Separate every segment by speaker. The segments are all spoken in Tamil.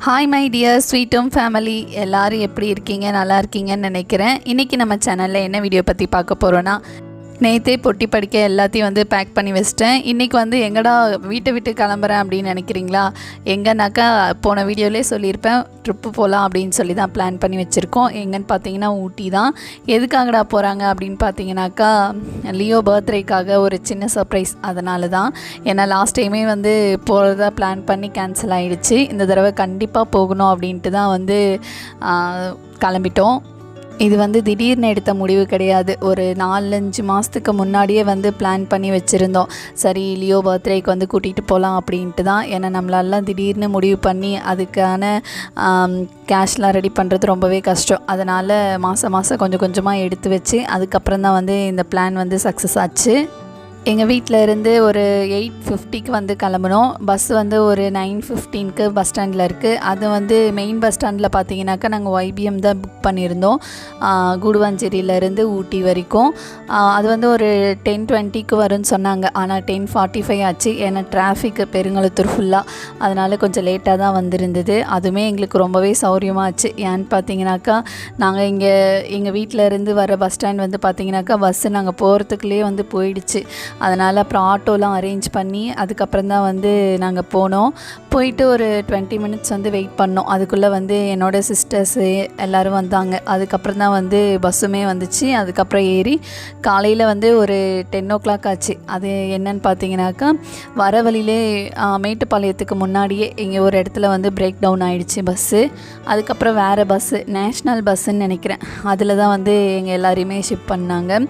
Speaker 1: Hi my dear sweet home family, எல்லோரும் எப்படி இருக்கீங்க? நல்லா இருக்கீங்கன்னு நினைக்கிறேன். இன்றைக்கி நம்ம சேனலில் என்ன வீடியோ பற்றி பார்க்க போகிறோன்னா, நேற்றே பொட்டி படிக்க எல்லாத்தையும் வந்து பேக் பண்ணி வச்சிட்டேன். இன்றைக்கி வந்து எங்கடா வீட்டை விட்டு கிளம்புறேன் அப்படின்னு நினைக்கிறீங்களா? எங்கன்னாக்கா போன வீடியோவிலே சொல்லியிருப்பேன், ட்ரிப்பு போகலாம் அப்படின்னு சொல்லி தான் பிளான் பண்ணி வச்சுருக்கோம். எங்கன்னு பார்த்தீங்கன்னா ஊட்டி தான். எதுக்காகடா போகிறாங்க அப்படின்னு பார்த்தீங்கன்னாக்கா, லியோ பர்த்டேக்காக ஒரு சின்ன சர்ப்ரைஸ். அதனால தான். ஏன்னா லாஸ்ட் டைமே வந்து போகிறதா பிளான் பண்ணி கேன்சல் ஆகிடுச்சு. இந்த தடவை கண்டிப்பாக போகணும் அப்படின்ட்டு தான் வந்து கிளம்பிட்டோம். இது வந்து திடீர்னு எடுத்த முடிவு கிடையாது. ஒரு 4-5 மாதத்துக்கு முன்னாடியே வந்து பிளான் பண்ணி வச்சுருந்தோம். சரி, லியோ பர்த்டேக்கு வந்து கூட்டிகிட்டு போகலாம் அப்படின்ட்டு தான். ஏன்னா நம்மளாலாம் திடீர்னு முடிவு பண்ணி அதுக்கான கேஷ்லாம் ரெடி பண்ணுறது ரொம்பவே கஷ்டம். அதனால் மாதம் கொஞ்சம் கொஞ்சமாக எடுத்து வச்சு அதுக்கப்புறம் தான் வந்து இந்த பிளான் வந்து சக்ஸஸ் ஆச்சு. எங்கள் வீட்டில் இருந்து ஒரு 8:50க்கு வந்து கிளம்புனோம். பஸ் வந்து ஒரு 9:15க்கு பஸ் ஸ்டாண்டில் இருக்குது. அது வந்து மெயின் பஸ் ஸ்டாண்டில் பார்த்தீங்கன்னாக்கா நாங்கள் YBM தான் புக் பண்ணியிருந்தோம், கூடுவாஞ்சேரியிலேருந்து ஊட்டி வரைக்கும். அது வந்து ஒரு 10:20க்கு வரும்னு சொன்னாங்க. ஆனால் 10:45 ஆச்சு. ஏன்னா டிராஃபிக்கு பெருங்குளத்தூர் ஃபுல்லாக, அதனால் கொஞ்சம் லேட்டாக தான் வந்திருந்தது. அதுவுமே எங்களுக்கு ரொம்பவே சௌரியமாகச்சு. ஏன்னு பார்த்தீங்கன்னாக்கா, நாங்கள் எங்கள் வீட்டில் இருந்து வர பஸ் ஸ்டாண்ட் வந்து பார்த்தீங்கன்னாக்கா பஸ்ஸு நாங்கள் போகிறதுக்குள்ளேயே வந்து போயிடுச்சு. அதனால் அப்புறம் ஆட்டோலாம் அரேஞ்ச் பண்ணி அதுக்கப்புறம் தான் வந்து நாங்கள் போனோம். போயிட்டு ஒரு 20 மினிட்ஸ் வந்து வெயிட் பண்ணோம். அதுக்குள்ளே வந்து என்னோடய சிஸ்டர்ஸு எல்லோரும் வந்தாங்க. அதுக்கப்புறம் தான் வந்து பஸ்ஸுமே வந்துச்சு. அதுக்கப்புறம் ஏறி காலையில் வந்து ஒரு 10 o'clock ஆச்சு. அது என்னன்னு பார்த்தீங்கன்னாக்கா, வர வழியிலே மேட்டுப்பாளையத்துக்கு முன்னாடியே இங்கே ஒரு இடத்துல வந்து பிரேக் டவுன் ஆகிடுச்சு பஸ்ஸு. அதுக்கப்புறம் வேறு பஸ்ஸு, நேஷ்னல் பஸ்ஸுன்னு நினைக்கிறேன், அதில் தான் வந்து எங்கள் எல்லாரையுமே ஷிஃப்ட் பண்ணாங்க.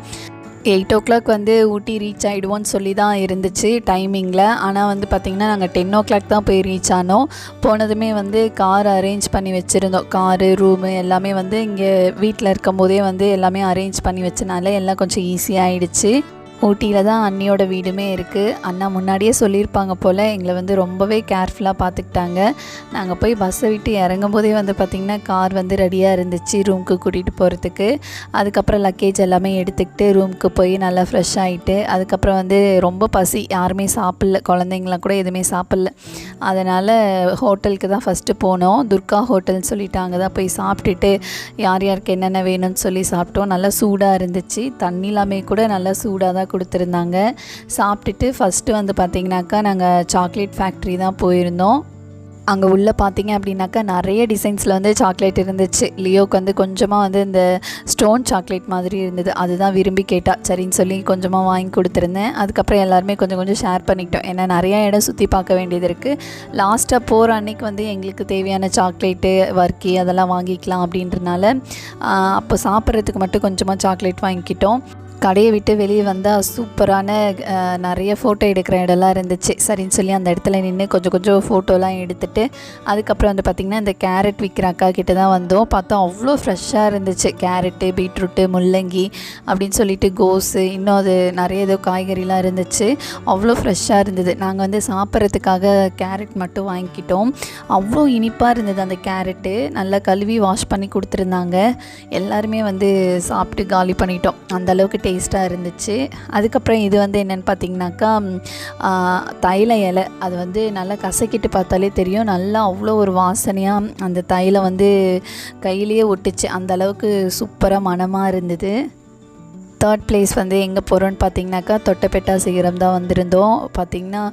Speaker 1: 8 o'clock வந்து ஊட்டி ரீச் ஆகிடுவோன்னு சொல்லி தான் இருந்துச்சு டைமிங்கில். ஆனால் வந்து பார்த்திங்கன்னா நாங்கள் 10 o'clock தான் போய் ரீச் ஆனோம். போனதுமே வந்து கார் அரேஞ்ச் பண்ணி வச்சுருந்தோம். காரு, ரூமு எல்லாமே வந்து இங்கே வீட்டில் இருக்கும் போதே வந்து எல்லாமே அரேஞ்ச் பண்ணி வச்சனால எல்லாம் கொஞ்சம் ஈஸியாகிடுச்சு. ஊட்டியில் தான் அண்ணியோட வீடுமே இருக்குது. அண்ணா முன்னாடியே சொல்லியிருப்பாங்க போல், எங்களை வந்து ரொம்பவே கேர்ஃபுல்லாக பார்த்துக்கிட்டாங்க. நாங்கள் போய் பஸ்ஸை விட்டு இறங்கும் போதே வந்து பார்த்திங்கன்னா கார் வந்து ரெடியாக இருந்துச்சு ரூமுக்கு கூட்டிகிட்டு போகிறதுக்கு. அதுக்கப்புறம் லக்கேஜ் எல்லாமே எடுத்துக்கிட்டு ரூமுக்கு போய் நல்லா ஃப்ரெஷ் ஆகிட்டு, அதுக்கப்புறம் வந்து ரொம்ப பசி, யாருமே சாப்பிடல, குழந்தைங்களாம் கூட எதுவுமே சாப்பிடல. அதனால் ஹோட்டலுக்கு தான் ஃபஸ்ட்டு போனோம். துர்கா ஹோட்டல்னு சொல்லிட்டு அங்கே தான் போய் சாப்பிட்டுட்டு யார் யாருக்கு என்னென்ன வேணும்னு சொல்லி சாப்பிட்டோம். நல்லா சூடாக இருந்துச்சு. தண்ணி எல்லாமே கூட நல்லா சூடாக தான் கொடுத்துருந்தாங்க. சாப்பிட்டுட்டு ஃபஸ்ட்டு வந்து பார்த்திங்கனாக்கா நாங்கள் சாக்லேட் ஃபேக்ட்ரி தான் போயிருந்தோம். அங்கே உள்ளே பார்த்தீங்க அப்படின்னாக்கா நிறைய டிசைன்ஸில் வந்து சாக்லேட் இருந்துச்சு. லியோக்கு வந்து கொஞ்சமாக வந்து இந்த ஸ்டோன் சாக்லேட் மாதிரி இருந்தது, அதுதான் விரும்பி கேட்டா. சரின்னு சொல்லி கொஞ்சமாக வாங்கி கொடுத்துருந்தேன். அதுக்கப்புறம் எல்லாருமே கொஞ்சம் கொஞ்சம் ஷேர் பண்ணிக்கிட்டோம். ஏன்னா நிறையா இடம் சுற்றி பார்க்க வேண்டியது இருக்குது. லாஸ்ட்டாக போகிற அன்னைக்கு வந்து எங்களுக்கு தேவையான சாக்லேட்டு, வர்க்கி அதெல்லாம் வாங்கிக்கலாம் அப்படின்றனால அப்போ சாப்பிட்றதுக்கு மட்டும் கொஞ்சமாக சாக்லேட் வாங்கிக்கிட்டோம். கடையை விட்டு வெளியே வந்தால் சூப்பரான நிறைய ஃபோட்டோ எடுக்கிற இடம்லாம் இருந்துச்சு. சரின்னு சொல்லி அந்த இடத்துல நின்று கொஞ்சம் கொஞ்சம் ஃபோட்டோலாம் எடுத்துகிட்டு அதுக்கப்புறம் வந்து பார்த்திங்கன்னா இந்த கேரட் விற்கிற அக்கா கிட்ட தான் வந்தோம். பார்த்தோம் அவ்வளோ ஃப்ரெஷ்ஷாக இருந்துச்சு. கேரட்டு, பீட்ரூட்டு, முள்ளங்கி அப்படின்னு சொல்லிட்டு கோஸு, இன்னும் அது நிறைய ஏதோ காய்கறிலாம் இருந்துச்சு. அவ்வளோ ஃப்ரெஷ்ஷாக இருந்தது. நாங்கள் வந்து சாப்பிட்றதுக்காக கேரட் மட்டும் வாங்கிக்கிட்டோம். அவ்வளோ இனிப்பாக இருந்தது அந்த கேரட்டு. நல்லா கழுவி வாஷ் பண்ணி கொடுத்துருந்தாங்க. எல்லாருமே வந்து சாப்பிட்டு காலி பண்ணிட்டோம். அந்தளவுக்கு டேஸ்ட்டாக இருந்துச்சு. அதுக்கப்புறம் இது வந்து என்னென்னு பார்த்தீங்கன்னாக்கா, தைல இலை. அது வந்து நல்லா கசக்கிட்டு பார்த்தாலே தெரியும், நல்லா அவ்வளோ ஒரு வாசனையாக அந்த தைலம் வந்து கையிலேயே ஒட்டுச்சு. அந்த அளவுக்கு சூப்பராக மணமாக இருந்தது. தேர்ட் பிளேஸ் வந்து எங்கே போகிறோன்னு பார்த்தீங்கன்னாக்கா, தொட்டபெட்டா சிகரம் தான் வந்திருந்தோம். பார்த்திங்கன்னா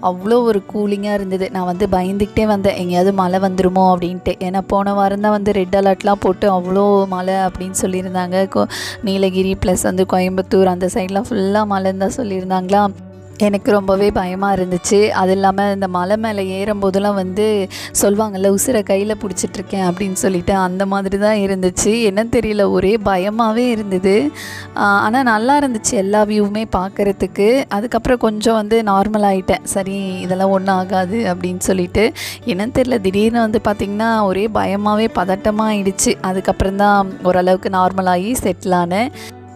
Speaker 1: அவ்வளோ ஒரு கூலிங்காக இருந்தது. நான் வந்து பயந்துக்கிட்டே வந்தேன், எங்கேயாவது மழை வந்துடுமோ அப்படின்ட்டு. ஏன்னா போன வாரம் தான் வந்து ரெட் அலர்ட்லாம் போட்டு அவ்வளோ மழை அப்படின்னு சொல்லியிருந்தாங்க. நீலகிரி ப்ளஸ் வந்து கோயம்புத்தூர் அந்த சைட்லாம் ஃபுல்லாக மழைன்னு தான் சொல்லியிருந்தாங்களா. எனக்கு ரொம்பவே பயமாக இருந்துச்சு. அது இல்லாமல் இந்த மலை மேலே ஏறும்போதெல்லாம் வந்து சொல்லுவாங்கள்ல, உசுரை கையில் பிடிச்சிட்ருக்கேன் அப்படின்னு சொல்லிட்டு, அந்த மாதிரி தான் இருந்துச்சு. என்ன தெரியல, ஒரே பயமாகவே இருந்தது. ஆனால் நல்லா இருந்துச்சு எல்லா வியூவுமே பார்க்குறதுக்கு. அதுக்கப்புறம் கொஞ்சம் வந்து நார்மல் ஆகிட்டேன். சரி, இதெல்லாம் ஒன்றும் ஆகாது அப்படின்னு சொல்லிட்டு. என்னன்னு தெரியல, திடீர்னு வந்து பார்த்திங்கன்னா ஒரே பயமாகவே பதட்டமாக ஆகிடுச்சு. அதுக்கப்புறம் தான் ஓரளவுக்கு நார்மலாகி செட்டில் ஆனேன்.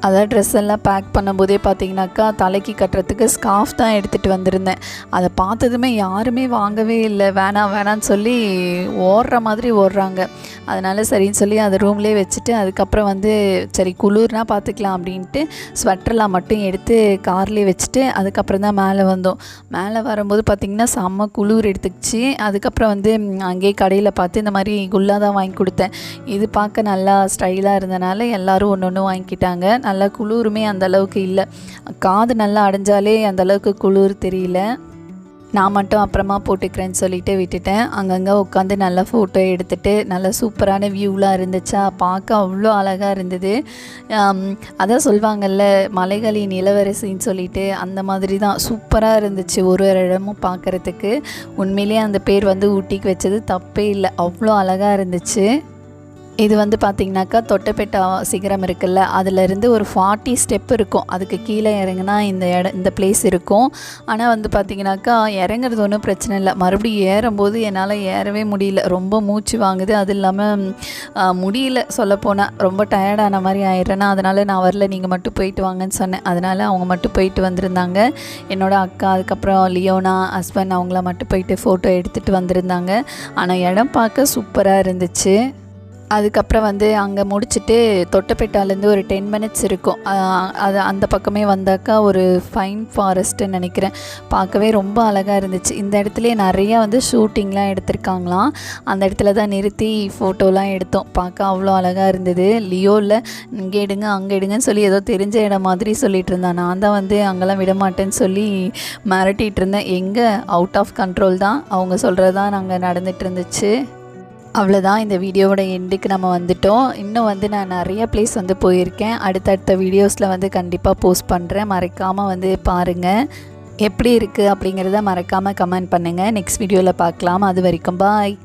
Speaker 1: அதான் ட்ரெஸ் எல்லாம் பேக் பண்ணும்போதே பார்த்தீங்கன்னாக்கா தலைக்கு கட்டுறதுக்கு ஸ்கார்ஃப் தான் எடுத்துகிட்டு வந்திருந்தேன். அதை பார்த்ததுமே யாருமே வாங்கவே இல்லை, வேணாம் வேணான்னு சொல்லி ஓடுற மாதிரி ஓடுறாங்க. அதனால் சரின்னு சொல்லி அதை ரூம்லேயே வச்சுட்டு அதுக்கப்புறம் வந்து சரி குளிர்னா பார்த்துக்கலாம் அப்படின்ட்டு ஸ்வெட்டர்லாம் மட்டும் எடுத்து கார்லேயே வச்சுட்டு அதுக்கப்புறம் தான் மேலே வந்தோம். மேலே வரும்போது பார்த்திங்கன்னா செம்ம குளிர் எடுத்துக்கிச்சு. அதுக்கப்புறம் வந்து அங்கேயே கடையில் பார்த்து இந்த மாதிரி குல்லா தான் வாங்கி கொடுத்தேன். இது பார்க்க நல்லா ஸ்டைலாக இருந்தனால எல்லோரும் ஒன்று ஒன்று வாங்கிக்கிட்டாங்க. நல்லா குளிருமே அந்தளவுக்கு இல்லை, காது நல்லா அடைஞ்சாலே அந்தளவுக்கு குளிர் தெரியல. நான் மட்டும் அப்புறமா போட்டுக்கிறேன்னு சொல்லிட்டு விட்டுட்டேன். அங்கங்கே உட்காந்து நல்லா ஃபோட்டோ எடுத்துகிட்டு நல்லா சூப்பரான வியூலாம் இருந்துச்சா, பார்க்க அவ்வளோ அழகாக இருந்தது. அதான் சொல்லுவாங்கள்ல மலைகளின் இளவரசின்னு சொல்லிட்டு, அந்த மாதிரி தான் சூப்பராக இருந்துச்சு ஒரு ஒரு இடமும் பார்க்குறதுக்கு. உண்மையிலே அந்த பேர் வந்து ஊட்டிக்கு வச்சது தப்பே இல்லை, அவ்வளோ அழகாக இருந்துச்சு. இது வந்து பார்த்திங்கனாக்கா தொட்டபெட்டா சிகரம் இருக்குல்ல, அதிலேருந்து ஒரு 40 ஸ்டெப் இருக்கும். அதுக்கு கீழே இறங்குனா இந்த பிளேஸ் இருக்கும். ஆனால் வந்து பார்த்திங்கனாக்கா இறங்குறது ஒன்றும் பிரச்சனை இல்லை, மறுபடியும் ஏறும்போது என்னால் ஏறவே முடியல, ரொம்ப மூச்சு வாங்குது. அது இல்லாமல் முடியல, சொல்லப்போனால் ரொம்ப டயர்டான மாதிரி ஆயிடுறேன்னா, அதனால் நான் வரல, நீங்கள் மட்டும் போயிட்டு வாங்கன்னு சொன்னேன். அதனால் அவங்க மட்டும் போயிட்டு வந்திருந்தாங்க. என்னோடய அக்கா, அதுக்கப்புறம் லியோனா ஹஸ்பண்ட் அவங்கள மட்டும் போயிட்டு ஃபோட்டோ எடுத்துகிட்டு வந்திருந்தாங்க. ஆனால் இடம் பார்க்க சூப்பராக இருந்துச்சு. அதுக்கப்புறம் வந்து அங்கே முடிச்சுட்டு தொட்டபெட்டாலேருந்து ஒரு 10 மினிட்ஸ் இருக்கும். அது அந்த பக்கமே வந்தாக்கா ஒரு ஃபைன் ஃபாரஸ்ட்டுன்னு நினைக்கிறேன். பார்க்கவே ரொம்ப அழகாக இருந்துச்சு. இந்த இடத்துலையே நிறையா வந்து ஷூட்டிங்லாம் எடுத்திருக்காங்களாம். அந்த இடத்துல தான் நிறுத்தி ஃபோட்டோலாம் எடுத்தோம். பார்க்க அவ்வளோ அழகாக இருந்தது. லியோவில் இங்கே எடுங்க அங்கே எடுங்கன்னு சொல்லி ஏதோ தெரிஞ்ச இடம் மாதிரி சொல்லிகிட்டு இருந்தான். நான் தான் வந்து அங்கெல்லாம் விடமாட்டேன்னு சொல்லி மிரட்டிகிட்டு இருந்தேன். எங்கே அவுட் ஆஃப் கண்ட்ரோல் தான், அவங்க சொல்கிறது தான் நாங்கள் நடந்துகிட்டு இருந்துச்சு. அவ்வளோதான், இந்த வீடியோவோட எண்டுக்கு நம்ம வந்துட்டோம். இன்னும் வந்து நான் நிறைய பிளேஸ் வந்து போயிருக்கேன். அடுத்தடுத்த வீடியோஸில் வந்து கண்டிப்பாக போஸ்ட் பண்ணுறேன், மறக்காமல் வந்து பாருங்கள். எப்படி இருக்குது அப்படிங்கிறத மறக்காமல் கமெண்ட் பண்ணுங்கள். நெக்ஸ்ட் வீடியோவில் பார்க்கலாம். அது வரைக்கும் பாய்.